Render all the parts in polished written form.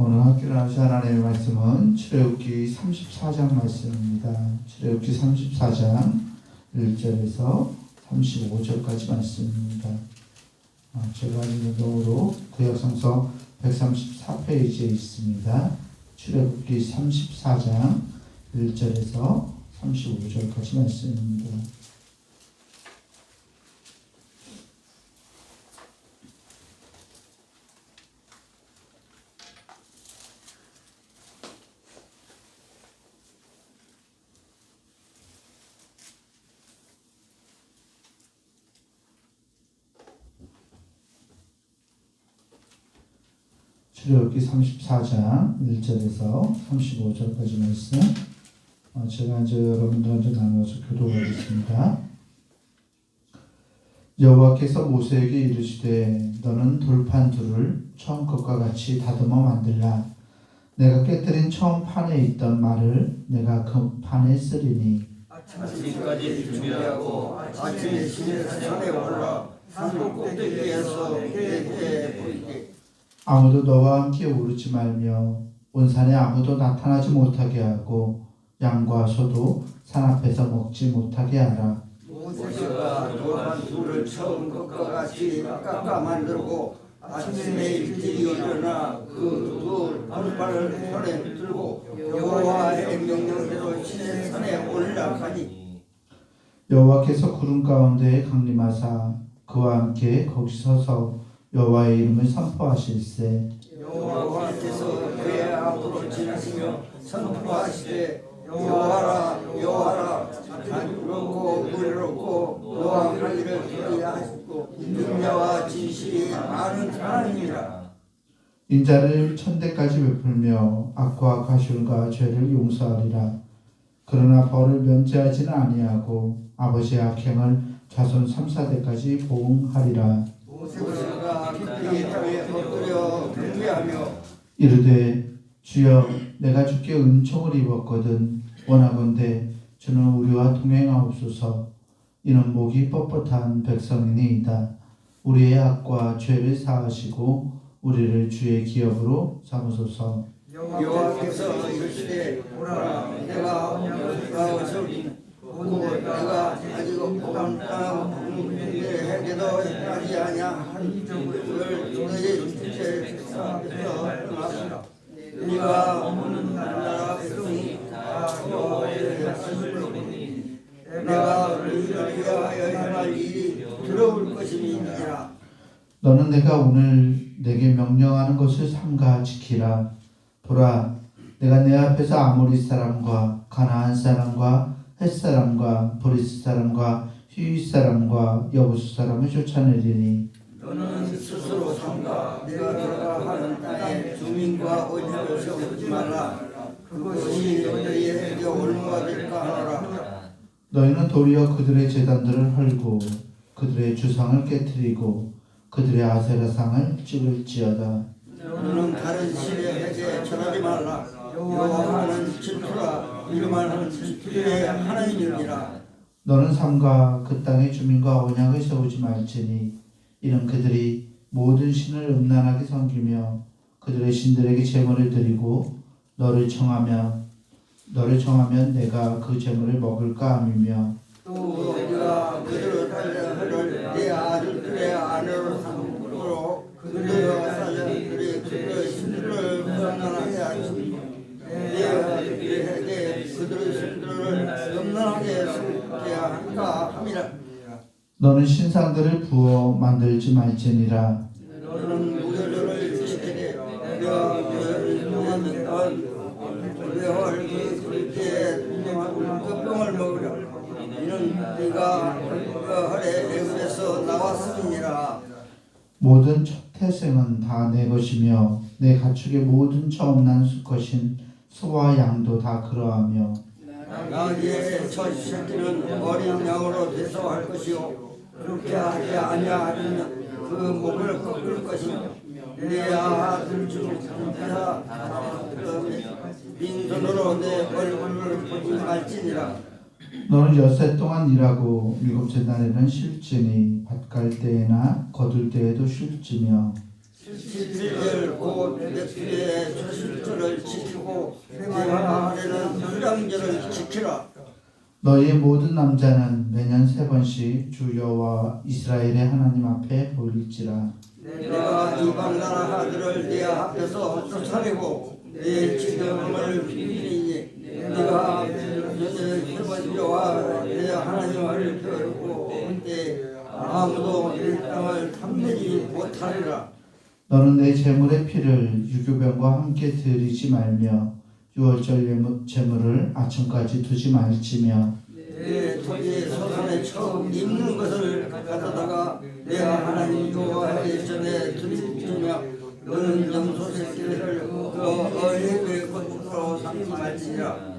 오늘 학교를 하신 하나님의 말씀은 출애굽기 34장 말씀입니다. 출애굽기 34장 1절에서 35절까지 말씀입니다. 제가 있는 경우로 구약성서 134페이지에 있습니다. 출애굽기 34장 1절에서 35절까지 말씀입니다. 출애굽기 34장 1절에서 35절까지 말씀 제가 이제 여러분들한테 나눠서 교도하겠습니다. 여호와께서 모세에게 이르시되 너는 돌판 둘을 처음 것과 같이 다듬어 만들라. 내가 깨뜨린 처음 판에 있던 말을 내가 그 판에 쓰리니 아침까지 준비하고 아침에 신의 산에 올라 산골 꼭대기에서 그에게 보이게 아무도 너와 함께 오르지 말며 온 산에 아무도 나타나지 못하게 하고 양과 소도 산 앞에서 먹지 못하게 하라. 모세가 돌판 둘을 처음 것과 같이 깎아 만들고 아침에 일찍 일어나 그 돌판을 손에 들고 여호와의 명령대로 신의 산에 올라가니 여호와께서 구름 가운데에 강림하사 그와 함께 거기 서서 여호와의 이름을 선포하실세. 여호와께서 그의 앞으로 지나시며 선포하시되 여호와라 여호와라 자유롭고 의롭고 노하는 일을 그리 하시고 인자와 진실이 많은 하나님이라. 인자를 천대까지 베풀며 악과 가술과 죄를 용서하리라. 그러나 벌을 면제하지는 아니하고 아버지의 악행을 자손 3,4대까지 보응하리라. 모세가 깊이 땅에 엎드려 경배하며 이르되 주여 내가 주께 은총을 입었거든 원하건대 주는 우리와 동행하옵소서. 이는 목이 뻣뻣한 백성이니이다. 우리의 악과 죄를 사하시고 우리를 주의 기업으로 삼으소서. 여호와께서 이르시되 오라 내가 가오리니 내가 아직 없던 땅에게도 하지 아니한 이를 너희 주체 백성에서 떠나시라. 네가 머무는 나라 백성이 다 여호와의 말씀을 듣니 내가 너희를 위하여 행할 일이 들어올 것임이니라. 너는 내가 오늘 내게 명령하는 것을 삼가 지키라. 보라 내가 내 앞에서 아모리 사람과 가나안 사람과 헷 사람과 브리스 사람과 히윗 사람과 여부수 사람을 쫓아내리니 너는 스스로 삼가 내가 들어가 하는 땅에 주민과 언약을 세우지 말라. 그것이 너희에게 올무가 될까 하노라. 너희는 도리어 그들의 제단들을 헐고 그들의 주상을 깨뜨리고 그들의 아세라상을 찍을지어다. 너는 다른 신에게 절하지 말라. 여호와는 질투라. 이름하는 질투의 하나님이니라. 너는 삼가 그 땅의 주민과 언약을 세우지 말지니 이는 그들이 모든 신을 음란하게 섬기며 그들의 신들에게 제물을 드리고 너를 청하면 내가 그 제물을 먹을까 함이며 또 네가 그들을 달려하를 네 아들들의 아내로 삼므로 그들의 사자들이 그들의 신들을 음란하게 하시며 네 아들들에게 그들의 신들을 음란하게 섬게 할까 함이라. 너는 신상들을 부어 만들지 말지니라. 너는 무교절을 지키되 내가 너를 명하는 외월 그때에 그 병을 먹으라. 이는 네가 허래 애굽에서 나왔음이니라. 모든 첫 태생은 다 내 것이며 내 가축의 모든 처음 난 수컷인 소와 양도 다 그러하며 나귀의 첫 새끼는 어린 양으로 대소할 것이요 그렇게 하지 아니하면 그 목을 꺾을 것이며 내 아들 중 하나 빈손으로 내 얼굴을 보지 말지니라. 너는 엿새 동안 일하고 일곱째 날에는 쉴지니 밭갈 때에나 거둘 때에도 쉴지며 17절 곧 넷주의 초실절을 지키고 하나하나는 휴양절을 지키라. 너희 모든 남자는 매년 3번씩 주 여호와 이스라엘의 하나님 앞에 보일지라. 내가 이방 나라 아들을 내 앞에서 쫓아내고 내 지경을 비비니 네가 너희 해번여와 내 하나님을 배우고 온때 아무도 내 땅을 탐내지 못하리라. 너는 내 제물의 피를 유교병과 함께 드리지 말며 유월절 제물을 아침까지 두지 말지며 내 토지 소산에 처음 입는 것을 가져다가 내가 하나님 여호와의 전에 드리며 너는 염소 새끼를 그 어린의 것으로 삼지 말지니라.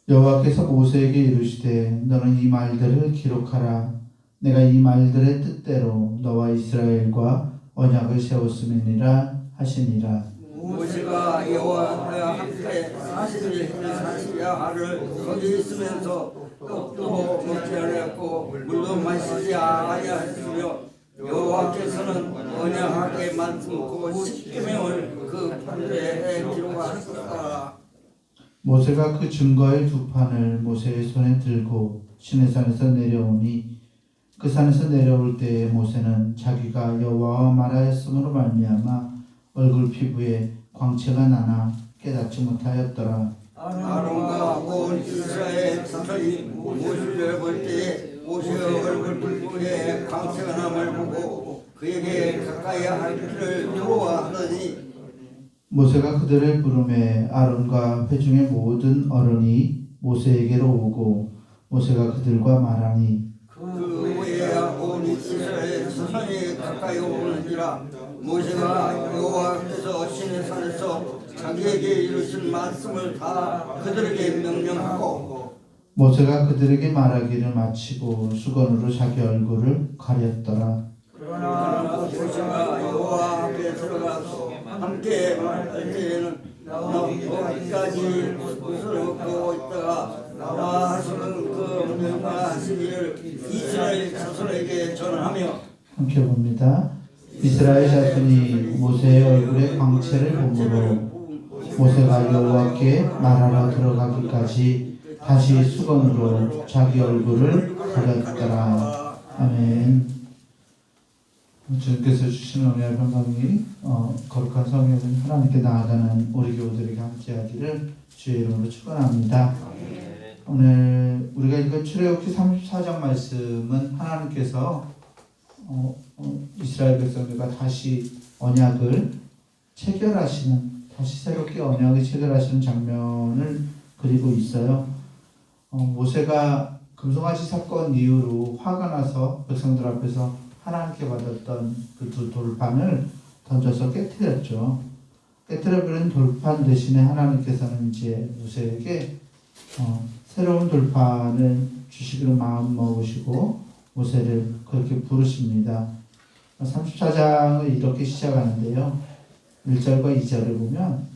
여호와께서 모세에게 이르시되 너는 이 말들을 기록하라. 내가 이 말들의 뜻대로 너와 이스라엘과 언약을 세웠음이니라 하시니라. 모세가 여호와와 함께 40일 40야를 거기 있으면서 떡도 먹지 않았고 물도 마시지 아니하였으며 여호와께서는 언약하게 만들고 십계명을 그 판대에 기록하셨다. 모세가 그 증거의 2판을 모세의 손에 들고 시내산에서 내려오니 그 산에서 내려올 때에 모세는 자기가 여호와와 말하였으므로 말미암아 얼굴 피부에 광채가 나나 깨닫지 못하였더라. 아론과 온 이스라엘 사람이 모세를 볼 때에 모세의 얼굴 피부에 광채가 남을 보고 그에게 가까이 할 길을 두려워 하더니 모세가 그들을 부르매 아론과 회중의 모든 어른이 모세에게로 오고 모세가 그들과 말하니 그 후에야 온 이스라엘 사람이 가까이 오느니라. 모세가 여호와께서 시내산에서 자기에게 이루신 말씀을 다 그들에게 명령하고 모세가 그들에게 말하기를 마치고 수건으로 자기 얼굴을 가렸더라. 그러나 모세가 여호와 앞에 들어가서 함께 말할 때에는 어디까지 옷을 벗고 있다가 나 하시는 그 명령하시기를 이스라엘 자손에게 전하며 함께 봅니다. 이스라엘 자손이 모세의 얼굴에 광채를 보므로 모세가 여호와께 말하러 들어가기까지 다시 수건으로 자기 얼굴을 가렸더라. 아멘. 주님께서 주시는 은혜와 평강이 거룩한 성령은 하나님께 나아가는 우리 교우들에게 함께하기를 주의 이름으로 축원합니다. 오늘 우리가 읽은 출애굽기 34장 말씀은 하나님께서 이스라엘 백성들과 다시 언약을 체결하시는, 다시 새롭게 언약을 체결하시는 장면을 그리고 있어요. 모세가 금송아지 사건 이후로 화가 나서 백성들 앞에서 하나님께 받았던 그 2 돌판을 던져서 깨뜨렸죠. 깨뜨려버린 돌판 대신에 하나님께서는 이제 모세에게 새로운 돌판을 주시기로 마음 먹으시고 모세를 그렇게 부르십니다. 34장을 이렇게 시작하는데요. 1절과 2절을 보면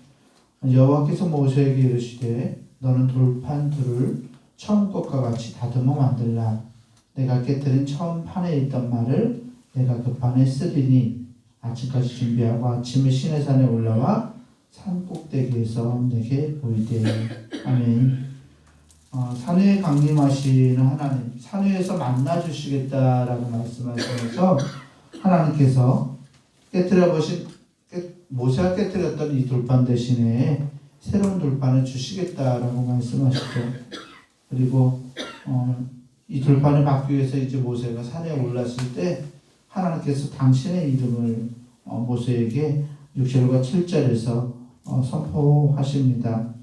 여호와께서 모세에게 이르시되 너는 돌판 둘을 처음 것과 같이 다듬어 만들라. 내가 깨뜨린 처음 판에 있던 말을 내가 그 판에 쓰리니 아침까지 준비하고 아침에 시내산에 올라와 산 꼭대기에서 내게 보이되. 아멘. 산 위에 강림하시는 하나님, 산 위에서 만나주시겠다라고 말씀하시면서 하나님께서 모세가 깨뜨렸던 이 돌판 대신에 새로운 돌판을 주시겠다라고 말씀하시죠. 그리고 이 돌판을 받기 위해서 이제 모세가 산에 올랐을 때 하나님께서 당신의 이름을 모세에게 6절과 7절에서 선포하십니다.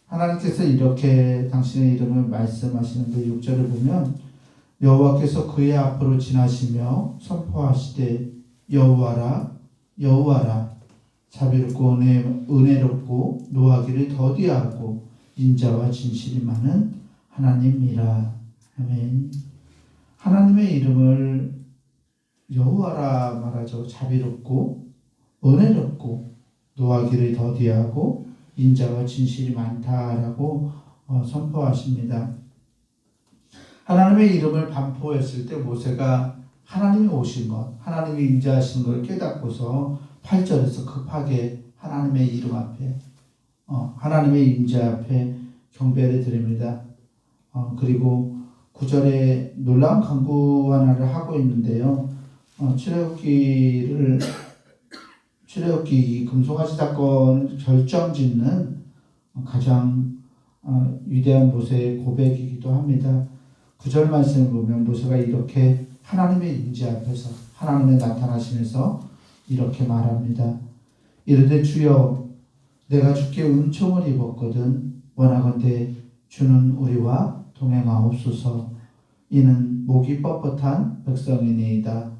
하나님께서 이렇게 당신의 이름을 말씀하시는데 6절을 보면 여호와께서 그의 앞으로 지나시며 선포하시되 여호와라 여호와라 자비롭고 은혜롭고 노하기를 더디하고 인자와 진실이 많은 하나님이라. 아멘. 하나님의 이름을 여호와라 말하죠. 자비롭고 은혜롭고 노하기를 더디하고 인자와 진실이 많다라고 선포하십니다. 하나님의 이름을 반포했을 때 모세가 하나님이 오신 것, 하나님이 임재하시는 걸 깨닫고서 8절에서 급하게 하나님의 이름 앞에 하나님의 임재 앞에 경배를 드립니다. 그리고 9절에 놀라운 간구 하나를 하고 있는데요. 출애굽기 금송아지 사건 결정짓는 가장 위대한 모세의 고백이기도 합니다. 9절 말씀을 보면 모세가 이렇게 하나님의 임재 앞에서 하나님의 나타나시면서 이렇게 말합니다. 이르되 주여 내가 주께 은총을 입었거든 원하건대 주는 우리와 동행하옵소서. 이는 목이 뻣뻣한 백성이니이다.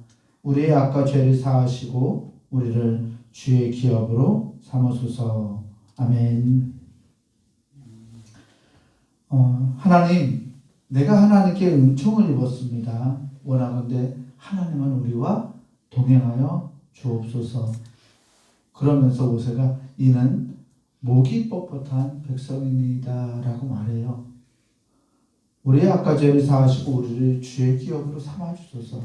우리의 악과 죄를 사하시고 우리를 주의 기업으로 삼으소서. 아멘. 하나님, 내가 하나님께 은총을 입었습니다. 원하건대 하나님은 우리와 동행하여 주옵소서. 그러면서 모세가 이는 목이 뻣뻣한 백성이니이다 라고 말해요. 우리의 악과 죄를 사하시고 우리를 주의 기업으로 삼아주소서.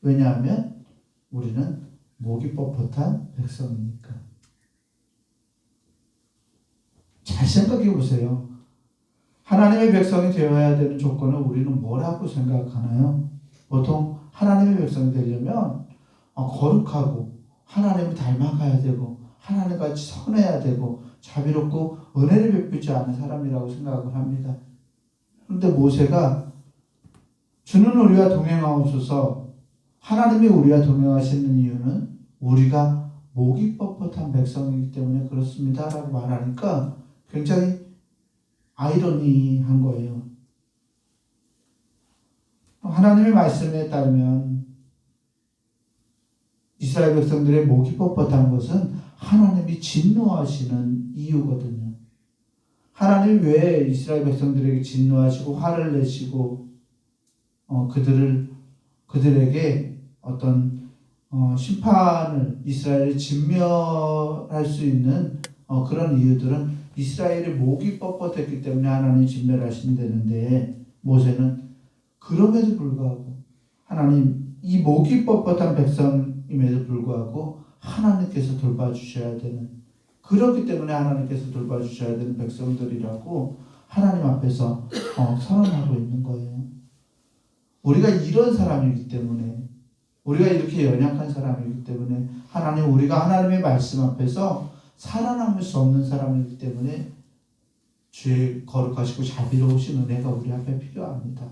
왜냐하면 우리는 목이 뻣뻣한 백성이니까. 잘 생각해 보세요. 하나님의 백성이 되어야 되는 조건은 우리는 뭐라고 생각하나요? 보통 하나님의 백성이 되려면 거룩하고 하나님을 닮아가야 되고 하나님같이 선해야 되고 자비롭고 은혜를 베푸지 않은 사람이라고 생각을 합니다. 그런데 모세가 주는 우리와 동행하옵소서. 하나님이 우리와 동행하시는 이유는 우리가 목이 뻣뻣한 백성이기 때문에 그렇습니다 라고 말하니까 굉장히 아이러니한 거예요. 하나님의 말씀에 따르면 이스라엘 백성들의 목이 뻣뻣한 것은 하나님이 진노하시는 이유거든요. 하나님이 왜 이스라엘 백성들에게 진노하시고 화를 내시고 그들에게 어떤 심판을 이스라엘을 진멸할 수 있는 그런 이유들은 이스라엘의 목이 뻣뻣했기 때문에 하나님이 진멸하신다는데 모세는 그럼에도 불구하고 하나님 이 목이 뻣뻣한 백성임에도 불구하고 하나님께서 돌봐주셔야 되는 그렇기 때문에 하나님께서 돌봐주셔야 되는 백성들이라고 하나님 앞에서 선언하고 있는 거예요. 우리가 이런 사람이기 때문에 우리가 이렇게 연약한 사람이기 때문에 하나님 우리가 하나님의 말씀 앞에서 살아남을 수 없는 사람이기 때문에 주의 거룩하시고 자비로우신 은혜가 우리 앞에 필요합니다.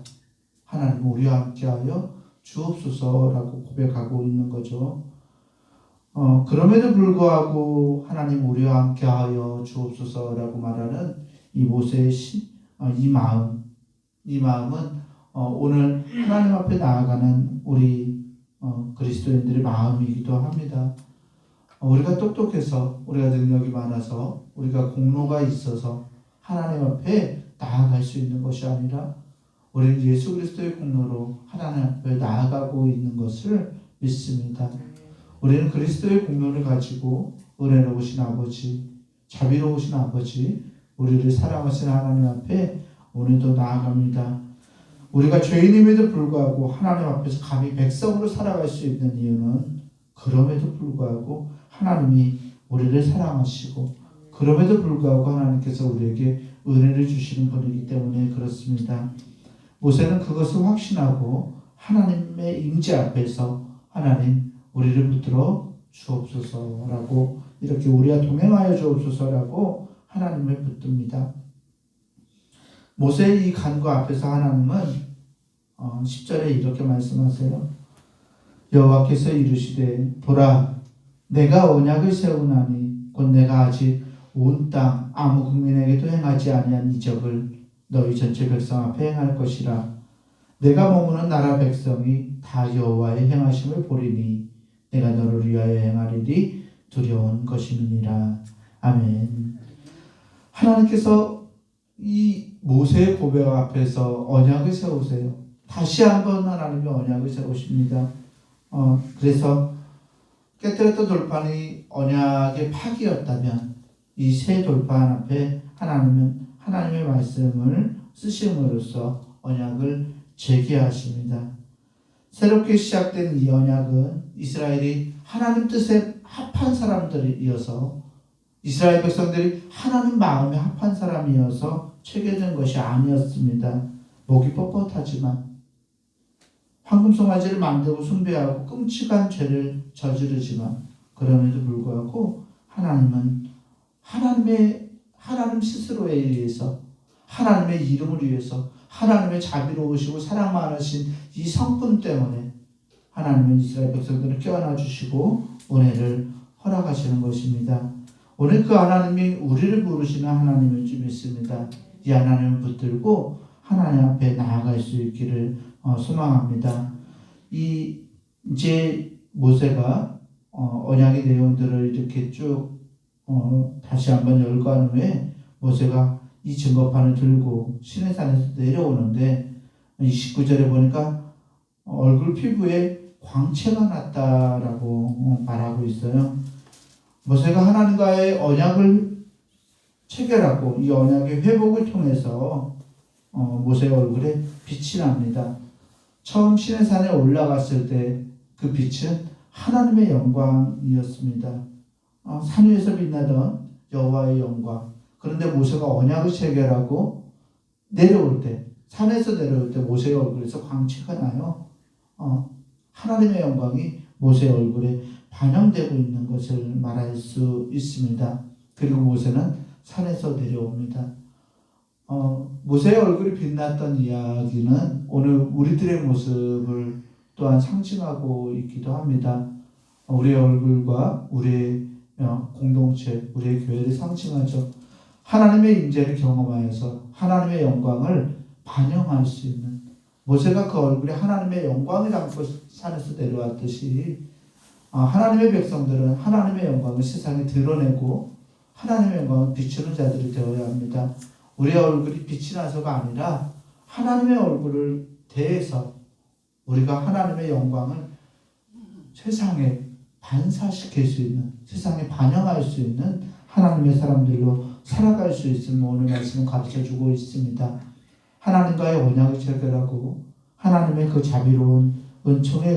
하나님 우리와 함께하여 주옵소서라고 고백하고 있는 거죠. 그럼에도 불구하고 하나님 우리와 함께하여 주옵소서라고 말하는 이 모세의 이 마음은 오늘 하나님 앞에 나아가는 우리 그리스도인들의 마음이기도 합니다. 우리가 똑똑해서 우리가 능력이 많아서 우리가 공로가 있어서 하나님 앞에 나아갈 수 있는 것이 아니라 우리는 예수 그리스도의 공로로 하나님 앞에 나아가고 있는 것을 믿습니다. 우리는 그리스도의 공로를 가지고 은혜로우신 아버지, 자비로우신 아버지, 우리를 사랑하시는 하나님 앞에 오늘도 나아갑니다. 우리가 죄인임에도 불구하고 하나님 앞에서 감히 백성으로 살아갈 수 있는 이유는 그럼에도 불구하고 하나님이 우리를 사랑하시고 그럼에도 불구하고 하나님께서 우리에게 은혜를 주시는 분이기 때문에 그렇습니다. 모세는 그것을 확신하고 하나님의 임재 앞에서 하나님 우리를 붙들어 주옵소서라고 이렇게 우리와 동행하여 주옵소서라고 하나님을 붙듭니다. 모세의 이 간구 앞에서 하나님은 10절에 이렇게 말씀하세요. 여호와께서 이르시되 보라 내가 언약을 세우나니 곧 내가 아직 온 땅 아무 국민에게도 행하지 아니한 이적을 너희 전체 백성 앞에 행할 것이라. 내가 머무는 나라 백성이 다 여호와의 행하심을 보리니 내가 너를 위하여 행하리니 두려운 것이니라. 아멘. 하나님께서 이 모세의 고백 앞에서 언약을 세우세요. 다시 한번 하나님이 언약을 세우십니다. 그래서 깨뜨렸던 돌판이 언약의 파기였다면 이 새 돌판 앞에 하나님은 하나님의 말씀을 쓰심으로써 언약을 재개하십니다. 새롭게 시작된 이 언약은 이스라엘이 하나님 뜻에 합한 사람들이어서 이스라엘 백성들이 하나님 마음에 합한 사람이어서 체결된 것이 아니었습니다. 목이 뻣뻣하지만 황금송아지를 만들고 숭배하고 끔찍한 죄를 저지르지만 그럼에도 불구하고 하나님은 하나님 스스로에 의해서 하나님의 이름을 위해서 하나님의 자비로우시고 사랑 많으신 이 성품 때문에 하나님은 이스라엘 백성들을 껴안아 주시고 은혜를 허락하시는 것입니다. 오늘 그 하나님이 우리를 부르시는 하나님일 줄 믿습니다. 이 하나님을 붙들고 하나님 앞에 나아갈 수 있기를 소망합니다. 이제 모세가 언약의 내용들을 이렇게 쭉 다시 한번 열거한 후에 모세가 이 증거판을 들고 시내산에서 내려오는데 29절에 보니까 얼굴 피부에 광채가 났다라고 말하고 있어요. 모세가 하나님과의 언약을 체결하고 이 언약의 회복을 통해서 모세의 얼굴에 빛이 납니다. 처음 시내산에 올라갔을 때 그 빛은 하나님의 영광이었습니다. 산 위에서 빛나던 여호와의 영광. 그런데 모세가 언약을 체결하고 내려올 때, 산에서 내려올 때 모세의 얼굴에서 광채가 나요. 하나님의 영광이 모세의 얼굴에 반영되고 있는 것을 말할 수 있습니다. 그리고 모세는 산에서 내려옵니다. 모세의 얼굴이 빛났던 이야기는 오늘 우리들의 모습을 또한 상징하고 있기도 합니다. 우리의 얼굴과 우리의 공동체, 우리의 교회를 상징하죠. 하나님의 임재를 경험하여서 하나님의 영광을 반영할 수 있는, 모세가 그 얼굴에 하나님의 영광을 담고 산에서 내려왔듯이 하나님의 백성들은 하나님의 영광을 세상에 드러내고 하나님의 영광을 비추는 자들이 되어야 합니다. 우리의 얼굴이 빛이 나서가 아니라 하나님의 얼굴을 대해서 우리가 하나님의 영광을 세상에 반사시킬 수 있는, 세상에 반영할 수 있는 하나님의 사람들로 살아갈 수 있음을 오늘 말씀은 가르쳐주고 있습니다. 하나님과의 언약을 체결하고 하나님의 그 자비로운 은총에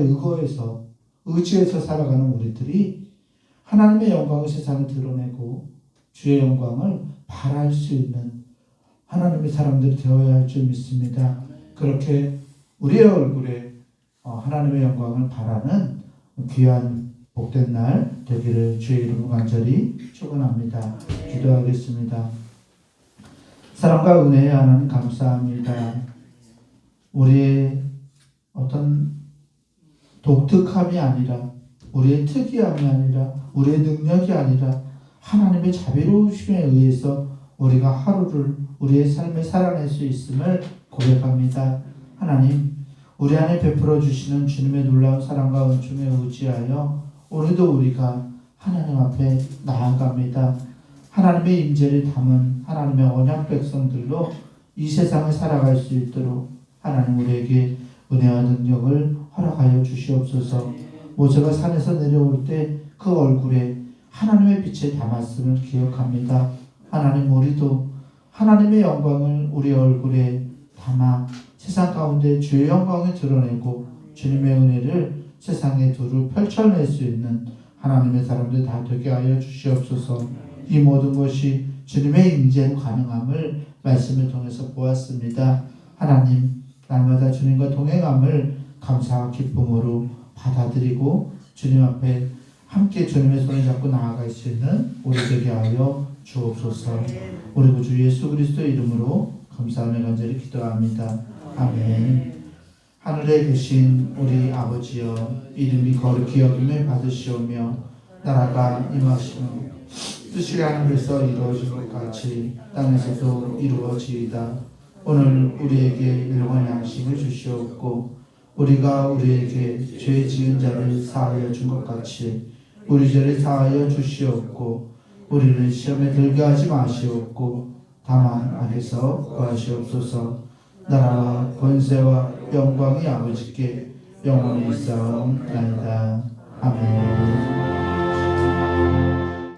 의지해서 살아가는 우리들이 하나님의 영광을 세상에 드러내고 주의 영광을 발할 수 있는 하나님의 사람들이 되어야 할 줄 믿습니다. 그렇게 우리의 얼굴에 하나님의 영광을 바라는 귀한 복된 날 되기를 주의 이름으로 간절히 축원합니다. 기도하겠습니다. 사랑과 은혜의 하나님 감사합니다. 우리의 어떤 독특함이 아니라, 우리의 특이함이 아니라, 우리의 능력이 아니라 하나님의 자비로우심에 의해서 우리가 하루를 우리의 삶에 살아낼 수 있음을 고백합니다. 하나님, 우리 안에 베풀어 주시는 주님의 놀라운 사랑과 은총에 의지하여 오늘도 우리가 하나님 앞에 나아갑니다. 하나님의 임재를 담은 하나님의 언약 백성들로 이 세상을 살아갈 수 있도록 하나님 우리에게 은혜와 능력을 허락하여 주시옵소서. 모세가 산에서 내려올 때 그 얼굴에 하나님의 빛을 담았음을 기억합니다. 하나님, 우리도 하나님의 영광을 우리 얼굴에 담아 세상 가운데 주의 영광을 드러내고 주님의 은혜를 세상에 두루 펼쳐낼 수 있는 하나님의 사람들 다 되게 하여 주시옵소서. 이 모든 것이 주님의 임재로 가능함을 말씀을 통해서 보았습니다. 하나님, 날마다 주님과 동행함을 감사와 기쁨으로 받아들이고 주님 앞에 함께 주님의 손을 잡고 나아갈 수 있는 우리 되게 하여 주옵소서. 우리 구주 예수 그리스도의 이름으로 감사하며 간절히 기도합니다. 아멘. 하늘에 계신 우리 아버지여, 이름이 거룩히 여김을 받으시오며 나라가 임하시며 뜻이 하늘에서 이루어진 것 같이 땅에서도 이루어지이다. 오늘 우리에게 일용할 양식을 주시옵고 우리가 우리에게 죄 지은 자를 사하여 준 것 같이 우리 죄를 사하여 주시옵고 우리를 시험에 들게 하지 마시옵고 다만 악에서 구하시옵소서. 나라와 권세와 영광이 아버지께 영원히 있사옵나이다. 아멘.